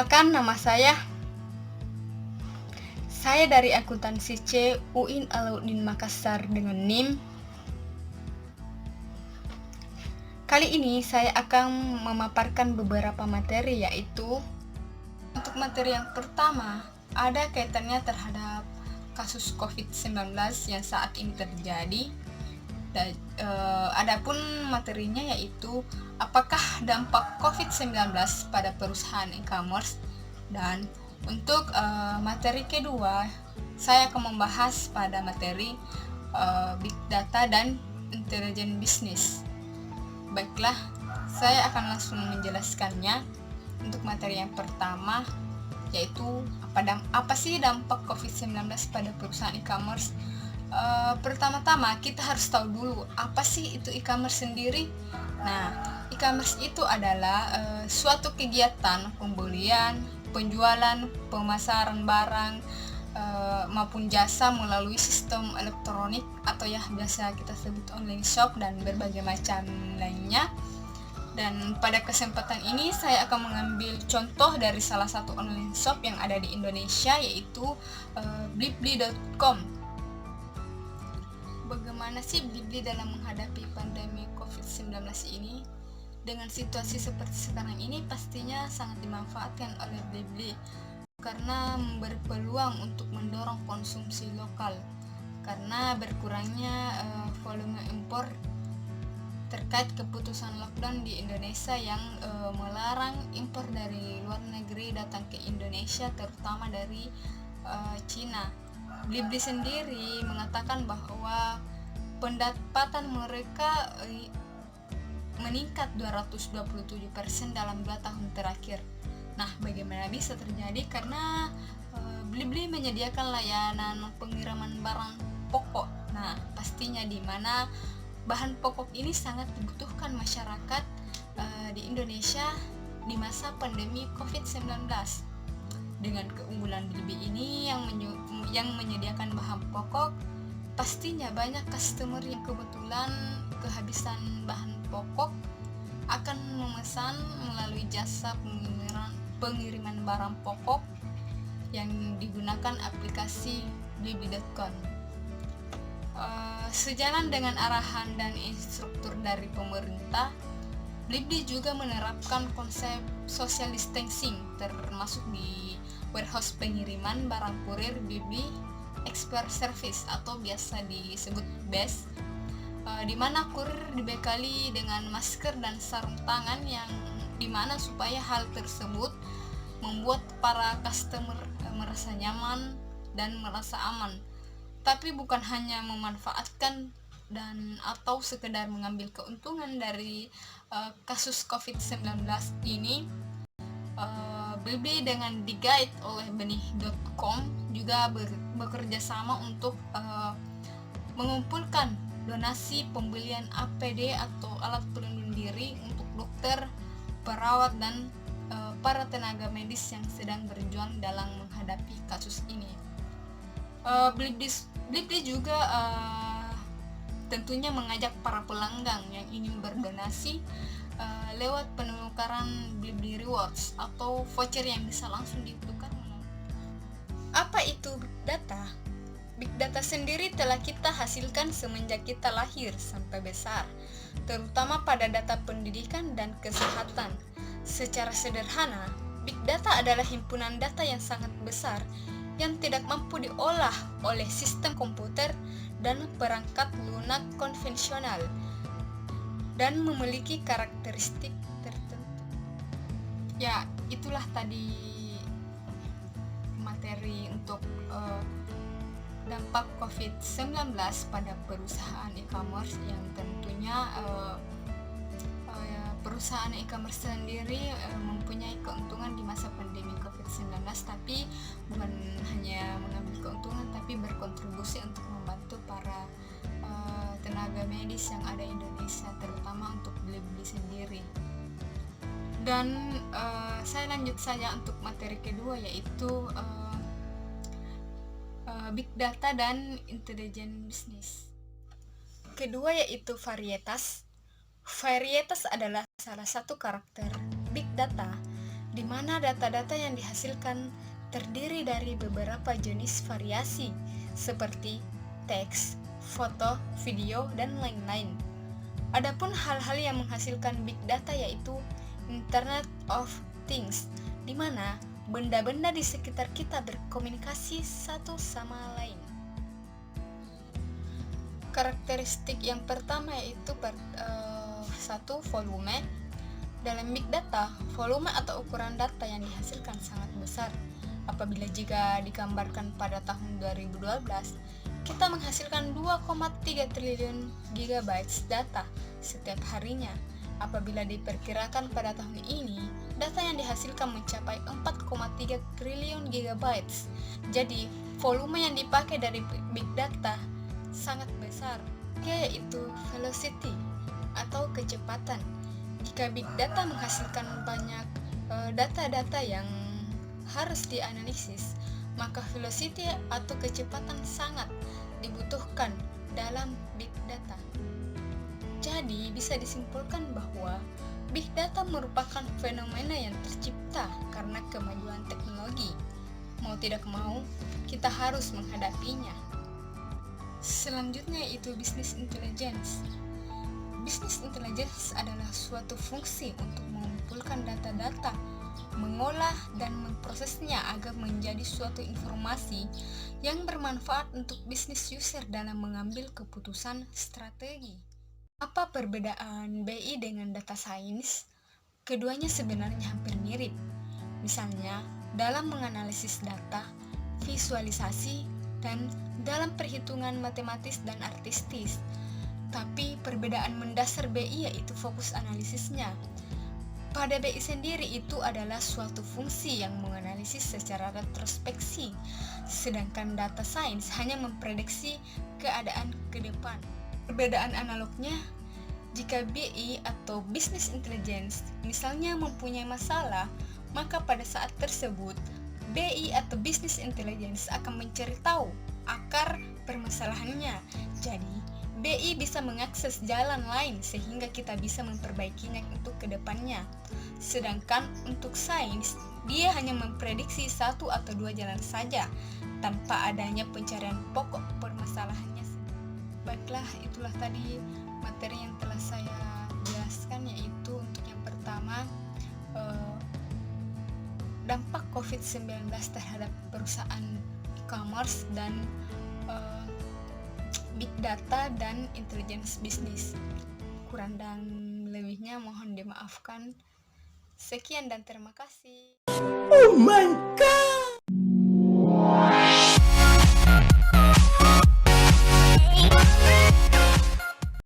Perkenalkan, nama saya dari Akuntansi C UIN Alauddin Makassar dengan NIM. Kali ini saya akan memaparkan beberapa materi, yaitu untuk materi yang pertama ada kaitannya terhadap kasus COVID-19 yang saat ini terjadi. Dan adapun materinya yaitu apakah dampak COVID-19 pada perusahaan e-commerce. Dan untuk materi kedua, saya akan membahas pada materi Big Data dan Intelligent Business. Baiklah, saya akan langsung menjelaskannya. Untuk materi yang pertama, yaitu apa sih dampak COVID-19 pada perusahaan e-commerce. Pertama-tama kita harus tahu dulu apa sih itu e-commerce sendiri. Nah, e-commerce itu adalah suatu kegiatan pembelian, penjualan, pemasaran barang maupun jasa melalui sistem elektronik atau ya biasa kita sebut online shop dan berbagai macam lainnya. Dan pada kesempatan ini saya akan mengambil contoh dari salah satu online shop yang ada di Indonesia, yaitu blibli.com. Bagaimana sih Blibli dalam menghadapi pandemi COVID-19 ini? Dengan situasi seperti sekarang ini pastinya sangat dimanfaatkan oleh Blibli karena memberi peluang untuk mendorong konsumsi lokal karena berkurangnya volume impor terkait keputusan lockdown di Indonesia yang melarang impor dari luar negeri datang ke Indonesia, terutama dari Cina. Blibli sendiri mengatakan bahwa pendapatan mereka meningkat 227% dalam 2 tahun terakhir. Nah, bagaimana bisa terjadi? Karena Blibli menyediakan layanan pengiriman barang pokok. Nah, pastinya di mana bahan pokok ini sangat dibutuhkan masyarakat di Indonesia di masa pandemi COVID-19. Dengan keunggulan Blibli ini yang menyediakan bahan pokok, pastinya banyak customer yang kebetulan kehabisan bahan pokok akan memesan melalui jasa pengiriman barang pokok yang digunakan aplikasi blibli.com. Sejalan dengan arahan dan instruktur dari pemerintah, Blibli juga menerapkan konsep social distancing, termasuk di warehouse pengiriman barang kurir Blibli Express Service atau biasa disebut BES, di mana kurir dibekali dengan masker dan sarung tangan yang dimana supaya hal tersebut membuat para customer merasa nyaman dan merasa aman. Tapi bukan hanya memanfaatkan dan atau sekedar mengambil keuntungan dari kasus COVID-19 ini. Blibli dengan di-guide oleh benih.com juga bekerja sama untuk mengumpulkan donasi pembelian APD atau alat pelindung diri untuk dokter, perawat, dan para tenaga medis yang sedang berjuang dalam menghadapi kasus ini. Blibli juga tentunya mengajak para pelanggan yang ingin berdonasi lewat penukaran Blibli Rewards atau voucher yang bisa langsung ditukar. Apa itu Big Data? Big Data sendiri telah kita hasilkan semenjak kita lahir sampai besar, terutama pada data pendidikan dan kesehatan. Secara sederhana, Big Data adalah himpunan data yang sangat besar yang tidak mampu diolah oleh sistem komputer dan perangkat lunak konvensional dan memiliki karakteristik tertentu. Ya, itulah tadi materi untuk dampak COVID-19 pada perusahaan e-commerce yang tentunya perusahaan e-commerce sendiri mempunyai keuntungan di masa pandemi COVID-19, tapi bukan hanya mengambil keuntungan tapi berkontribusi untuk membantu para tenaga medis yang ada di Indonesia, terutama untuk Blibli sendiri. Dan saya lanjut saja untuk materi kedua, yaitu Big Data dan Intelligent Business. Kedua yaitu varietas. Varietas adalah salah satu karakter Big Data, di di mana data-data yang dihasilkan terdiri dari beberapa jenis variasi seperti teks, foto, video, dan lain-lain. Adapun hal-hal yang menghasilkan big data yaitu Internet of Things, di mana benda-benda di sekitar kita berkomunikasi satu sama lain. Karakteristik yang pertama yaitu satu, volume. Dalam big data, volume atau ukuran data yang dihasilkan sangat besar. Apabila jika digambarkan pada tahun 2012, kita menghasilkan 2,3 triliun gigabytes data setiap harinya. Apabila diperkirakan pada tahun ini, data yang dihasilkan mencapai 4,3 triliun gigabytes. Jadi, volume yang dipakai dari big data sangat besar, yaitu velocity atau kecepatan. Jika big data menghasilkan banyak data-data yang harus dianalisis, maka velocity atau kecepatan sangat dibutuhkan dalam big data. Jadi bisa disimpulkan bahwa big data merupakan fenomena yang tercipta karena kemajuan teknologi. Mau tidak mau, kita harus menghadapinya. Selanjutnya yaitu business intelligence. Business intelligence adalah suatu fungsi untuk mengumpulkan data-data, mengolah dan memprosesnya agar menjadi suatu informasi yang bermanfaat untuk bisnis user dalam mengambil keputusan strategi. Apa perbedaan BI dengan data science? Keduanya sebenarnya hampir mirip. Misalnya, dalam menganalisis data, visualisasi, dan dalam perhitungan matematis dan artistis. Tapi perbedaan mendasar BI yaitu fokus analisisnya. Pada BI sendiri itu adalah suatu fungsi yang menganalisis secara retrospeksi, sedangkan data science hanya memprediksi keadaan ke depan. Perbedaan analognya, jika BI atau business intelligence misalnya mempunyai masalah, maka pada saat tersebut BI atau business intelligence akan mencari tahu akar permasalahannya. Jadi BI bisa mengakses jalan lain sehingga kita bisa memperbaikinya untuk kedepannya. Sedangkan untuk sains, dia hanya memprediksi satu atau dua jalan saja tanpa adanya pencarian pokok permasalahannya. Baiklah, itulah tadi materi yang telah saya jelaskan, yaitu untuk yang pertama dampak COVID-19 terhadap perusahaan e-commerce dan big data dan intelligence bisnis. Kurang dan lebihnya mohon dimaafkan. Sekian dan terima kasih. Oh my God!